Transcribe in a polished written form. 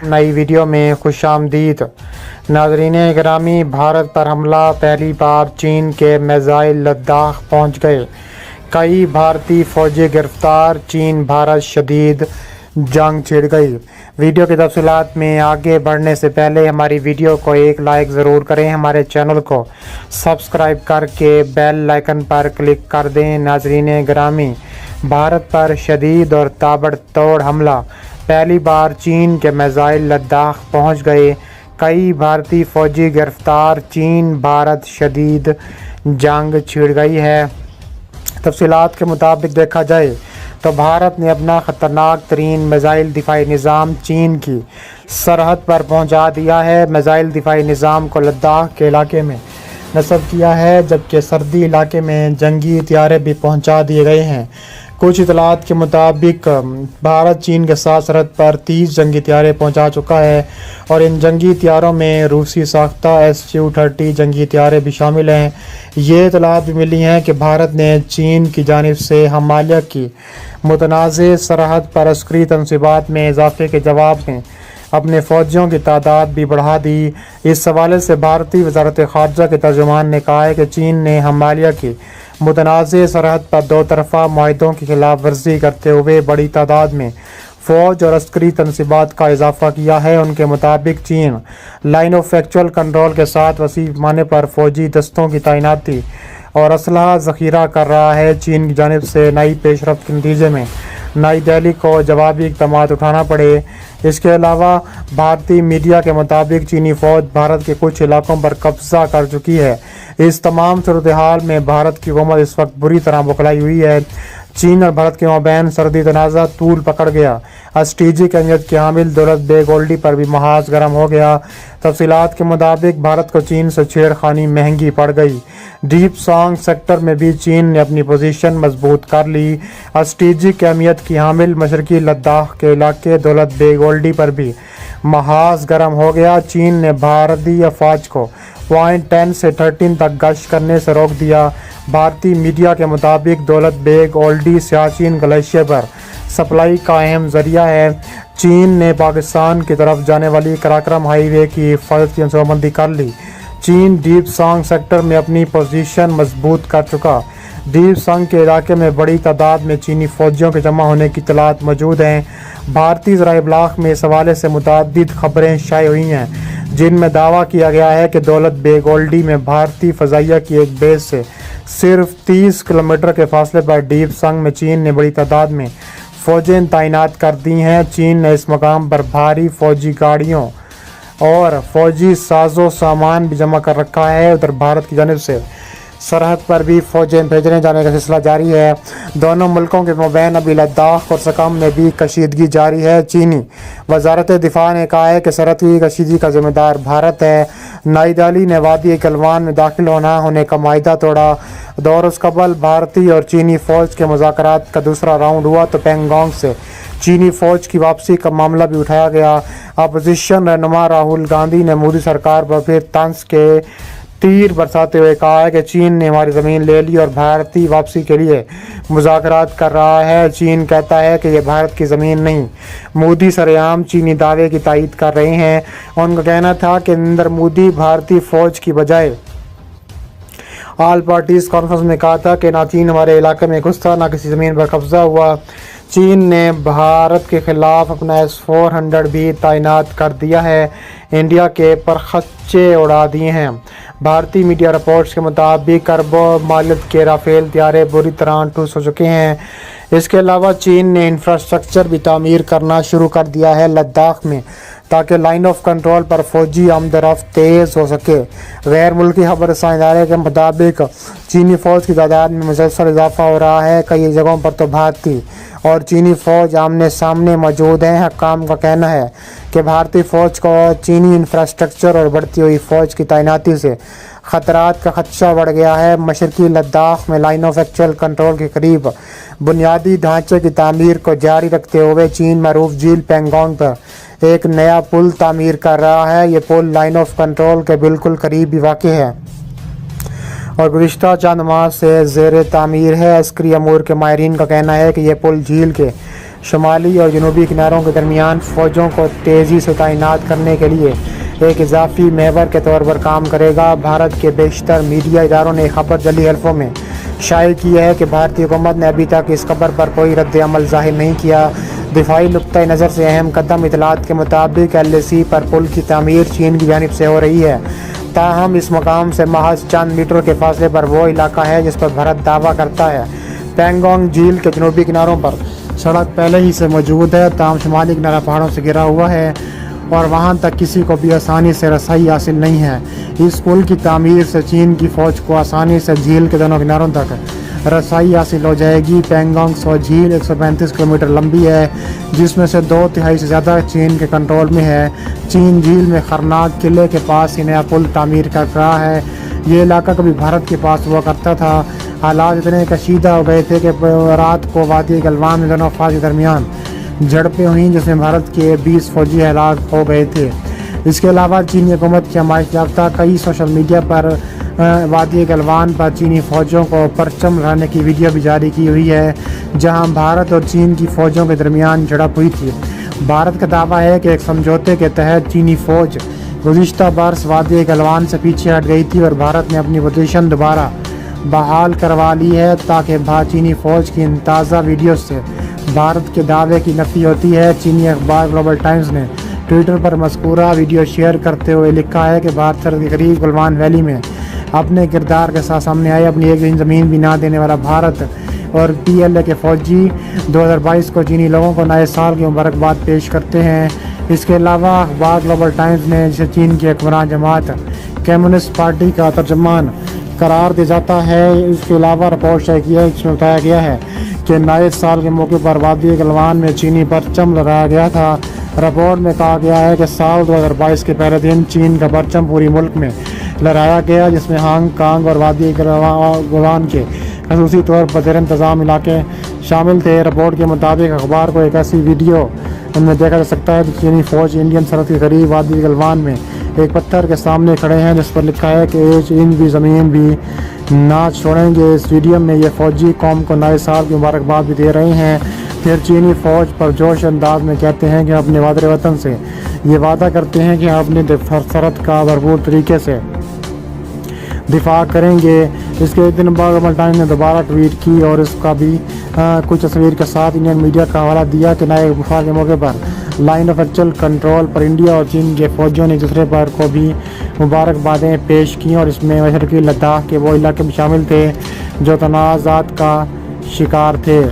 नई वीडियो में खुश आमदीद। नाज़रीन गिरामी, भारत पर हमला, पहली बार चीन के मिसाइल लद्दाख पहुंच गए, कई भारतीय फौजी गिरफ्तार, चीन भारत शदीद जंग छिड़ गई। वीडियो की तफसीलात में आगे बढ़ने से पहले हमारी वीडियो को एक लाइक ज़रूर करें, हमारे चैनल को सब्सक्राइब करके बेल आइकन पर क्लिक कर दें। नाज़रीन गिरामी, भारत पर शदीद और ताबड़तोड़ हमला, पहली बार चीन के मिसाइल लद्दाख पहुंच गए, कई भारतीय फौजी गिरफ्तार, चीन भारत शदीद जंग छिड़ गई है। तफसीलात के मुताबिक देखा जाए तो भारत ने अपना ख़तरनाक तरीन मिसाइल दिफाई निज़ाम चीन की सरहद पर पहुंचा दिया है। मिसाइल दिफाई निज़ाम को लद्दाख के इलाके में नस्ब किया है, जबकि सर्दी इलाके में जंगी हथियार भी पहुंचा दिए गए हैं। कुछ इतलात के मुताबिक भारत चीन के साथ सरहद पर 30 जंगी हथियार पहुंचा चुका है और इन जंगी हथियारों में रूसी साख्ता Su-30 जंगी हथियार भी शामिल हैं। ये इतलात भी मिली हैं कि भारत ने चीन की जानिब से हमालिया की मुतनाज़ सरहद पर अस्करी तनसीबात में इजाफे के जवाब में अपने फ़ौजियों की तादाद भी बढ़ा दी। इस हवाले से भारतीय वज़ारत ख़ारजा के तर्जुमान ने कहा है कि चीन ने हमालिया की मुतनाज़ सरहद पर दो तरफ़ा मुआहदों की खिलाफ वर्जी करते हुए बड़ी तादाद में फ़ौज और अस्करी तनसीबात का इजाफा किया है। उनके मुताबिक चीन लाइन ऑफ एक्चुअल कंट्रोल के साथ वसी पैमाने पर फ़ौजी दस्तों की तैनाती और असलहा ज़ख़ीरा कर रहा है। चीन की जानिब से नई पेशरफ्त के नतीजे में नई दिल्ली को जवाबी इक़दाम उठाना पड़े। इसके अलावा भारतीय मीडिया के मुताबिक चीनी फ़ौज भारत के कुछ इलाकों पर कब्ज़ा कर चुकी है। इस तमाम सूरत हाल में भारत की हुकूमत इस वक्त बुरी तरह बौखलाई हुई है। चीन और भारत के माबैन सर्दी तनाज़ा तूल पकड़ गया। स्ट्रेटेजिक अहमियत की हामिल दौलत बेग ओल्डी पर भी महाज गर्म हो गया। तफसीलात के मुताबिक भारत को चीन से छेड़खानी महंगी पड़ गई। डीप सांग सेक्टर में भी चीन ने अपनी पोजीशन मजबूत कर ली। स्ट्रेटेजिक अहमियत की हामिल मशरकी लद्दाख के इलाके दौलत बेग ओल्डी पर भी महाज गर्म हो गया। चीन ने भारतीय अफवाज को पॉइंट 10 से 13 तक गश्त करने से रोक दिया। भारतीय मीडिया के मुताबिक दौलत बेग ओल्डी सियाचिन ग्लेशियर पर सप्लाई का अहम जरिया है। चीन ने पाकिस्तान की तरफ जाने वाली कराक्रम हाईवे की हिफाजत की मनसूबाबंदी कर ली। चीन डीप सांग सेक्टर में अपनी पोजीशन मजबूत कर चुका। डीप सांग के इलाके में बड़ी तादाद में चीनी फौजियों के जमा होने की इतलात मौजूद हैं। भारतीय ज़राए इब्लाग में इस हवाले से मुतअद्दिद खबरें शाये हुई हैं, जिनमें दावा किया गया है कि दौलत बेग ओल्डी में भारतीय फ़ज़ाइया की एक बेस से सिर्फ 30 किलोमीटर के फासले पर डीप सांग में चीन ने बड़ी तादाद में फ़ौजें तैनात कर दी हैं। चीन ने इस मकाम पर भारी फ़ौजी गाड़ियों और फ़ौजी साजो सामान भी जमा कर रखा है। उधर भारत की जानिब से सरहद पर भी फ़ौजें भेजने जाने का सिलसिला जारी है। दोनों मुल्कों के माबैन अभी लद्दाख और सकम में भी कशीदगी जारी है। चीनी वजारत दिफा ने कहा है कि सरहद की कशीदगी का जिम्मेदार भारत है। नई दिल्ली ने वादी गलवान में दाखिल होने का माहिदा तोड़ा। दौर उस कबल भारतीय और चीनी फ़ौज के मुज़ाकरात का दूसरा राउंड हुआ तो पैंगोंग से चीनी फ़ौज की वापसी का मामला भी उठाया गया। अपोजिशन रहनुमा राहुल गांधी ने मोदी सरकार पर फिर तंज के तीर बरसाते हुए कहा है कि चीन ने हमारी ज़मीन ले ली और भारतीय वापसी के लिए मुज़ाकरात कर रहा है। चीन कहता है कि यह भारत की ज़मीन नहीं। मोदी सरेआम चीनी दावे की तायीद कर रहे हैं। उनका कहना था कि नरेंद्र मोदी भारतीय फ़ौज की बजाय ऑल पार्टीज़ कॉन्फ्रेंस में कहा था कि ना चीन हमारे इलाके में घुसा, ना किसी ज़मीन पर कब्ज़ा हुआ। चीन ने भारत के ख़िलाफ़ अपना S-400 भी तैनात कर दिया है। इंडिया के परखच्चे उड़ा दिए हैं। भारतीय मीडिया रिपोर्ट्स के मुताबिक अरबों मालियत के राफेल हथियार बुरी तरह ठूस हो चुके हैं। इसके अलावा चीन ने इंफ्रास्ट्रक्चर भी तामीर करना शुरू कर दिया है लद्दाख में, ताकि लाइन ऑफ कंट्रोल पर फ़ौजी आमदरफ्त तेज़ हो सके। गैर मुल्की खबर रसां इदारे के मुताबिक चीनी फ़ौज की तादाद में मुसलसल इजाफा हो रहा है। कई जगहों पर तो भारतीय और चीनी फ़ौज आमने सामने मौजूद हैं। हकाम का कहना है कि भारतीय फ़ौज को चीनी इंफ्रास्ट्रक्चर और बढ़ती हुई फ़ौज की तैनाती से ख़तरात का खदशा बढ़ गया है। मशरकी लद्दाख में लाइन ऑफ एक्चुअल कंट्रोल के करीब बुनियादी ढांचे की तामीर को जारी रखते हुए चीन मरूफ झील पैंगोंग पर एक नया पुल तामीर कर रहा है। ये पुल लाइन ऑफ कंट्रोल के बिल्कुल करीब भी वाक़ है और गुज़िश्ता चंद माह से ज़ेर तामीर है। अस्करी अमूर के माहिरीन का कहना है कि यह पुल झील के شمالی اور جنوبی کناروں کے درمیان فوجوں کو تیزی سے تعینات کرنے کے لیے ایک اضافی محور کے طور پر کام کرے گا۔ بھارت کے بیشتر میڈیا اداروں نے خبر جعلی حلفوں میں شائع کی ہے کہ بھارتی حکومت نے ابھی تک اس خبر پر کوئی رد عمل ظاہر نہیں کیا۔ دفاعی نقطہ نظر سے اہم قدم اطلاعات کے مطابق LAC پر پل کی تعمیر چین کی جانب سے ہو رہی ہے، تاہم اس مقام سے محض چند میٹر کے فاصلے پر وہ علاقہ ہے جس پر بھارت دعویٰ کرتا ہے۔ پینگونگ جھیل کے جنوبی کناروں پر سڑک پہلے ہی سے موجود ہے، تاہم شمالی کنارہ پہاڑوں سے گھرا ہوا ہے اور وہاں تک کسی کو بھی آسانی سے رسائی حاصل نہیں ہے۔ اس پل کی تعمیر سے چین کی فوج کو آسانی سے جھیل کے دونوں کناروں تک رسائی حاصل ہو جائے گی۔ پینگونگ سو جھیل 135 کلومیٹر لمبی ہے، جس میں سے 2/3 سے زیادہ چین کے کنٹرول میں ہے۔ چین جھیل میں خرناک قلعے کے پاس ہی نیا پل تعمیر کر رہا ہے۔ یہ علاقہ کبھی بھارت کے پاس ہوا کرتا تھا۔ حالات اتنے کشیدہ ہو گئے تھے کہ رات کو وادی گلوان میں دونوں افواج کے درمیان جھڑپیں ہوئیں، جس میں بھارت کے 20 فوجی ہلاک ہو گئے تھے۔ اس کے علاوہ چینی حکومت کی حمایت یافتہ کئی سوشل میڈیا پر وادی گلوان پر چینی فوجوں کو پرچم لہرانے کی ویڈیو بھی جاری کی ہوئی ہے، جہاں بھارت اور چین کی فوجوں کے درمیان جھڑپ ہوئی تھی۔ بھارت کا دعویٰ ہے کہ ایک سمجھوتے کے تحت چینی فوج گزشتہ برس وادی گلوان سے پیچھے ہٹ گئی تھی اور بھارت نے اپنی پوزیشن دوبارہ بحال کروا لی ہے تاکہ چینی فوج کی ان تازہ ویڈیوز سے بھارت کے دعوے کی نفی ہوتی ہے۔ چینی اخبار گلوبل ٹائمز نے ٹویٹر پر مذکورہ ویڈیو شیئر کرتے ہوئے لکھا ہے کہ بھارت سرحد کے قریب گلوان ویلی میں اپنے کردار کے ساتھ سامنے آئے۔ اپنی ایک دن زمین بھی نہ دینے والا بھارت اور PLA کے فوجی 2022 کو چینی لوگوں کو نئے سال کی مبارکباد پیش کرتے ہیں۔ اس کے علاوہ اخبار گلوبل ٹائمز نے جسے چین کی حکمران جماعت کمیونسٹ پارٹی کا ترجمان قرار دیا جاتا ہے، اس کے علاوہ رپورٹ شائع کی ہے جس میں بتایا گیا ہے کہ نئے سال کے موقع پر وادی گلوان میں چینی پرچم لہرایا گیا تھا۔ رپورٹ میں کہا گیا ہے کہ سال 2022 کے پہلے دن چین کا پرچم پوری ملک میں لہرایا گیا، جس میں ہانگ کانگ اور وادی گلوان کے خصوصی طور پر زیر انتظام علاقے شامل تھے۔ رپورٹ کے مطابق اخبار کو ایک ایسی ویڈیو میں دیکھا جا سکتا ہے کہ چینی فوج انڈین سرحد کے قریب وادی گلوان میں ایک پتھر کے سامنے کھڑے ہیں جس پر لکھا ہے کہ چین کی زمین بھی نہ چھوڑیں گے۔ اس ویڈیو میں یہ فوجی قوم کو نئے سال کی مبارکباد بھی دے رہے ہیں۔ پھر چینی فوج پر جوش انداز میں کہتے ہیں کہ اپنے مادر وطن سے یہ وعدہ کرتے ہیں کہ اپنے سرحد کا بھرپور طریقے سے دفاع کریں گے۔ اس کے ایک دن بعد گلوبل ٹائمز نے دوبارہ ٹویٹ کی اور اس کا بھی کچھ تصویر کے ساتھ انڈین میڈیا کا حوالہ دیا کہ نئے وفاق کے موقع پر لائن آف ایکچوئل کنٹرول پر انڈیا اور چین کے فوجیوں نے ایک دوسرے پر کو بھی مبارکبادیں پیش کیں اور اس میں مشرقی لداخ کے وہ علاقے بھی شامل تھے جو تنازعات کا شکار تھے۔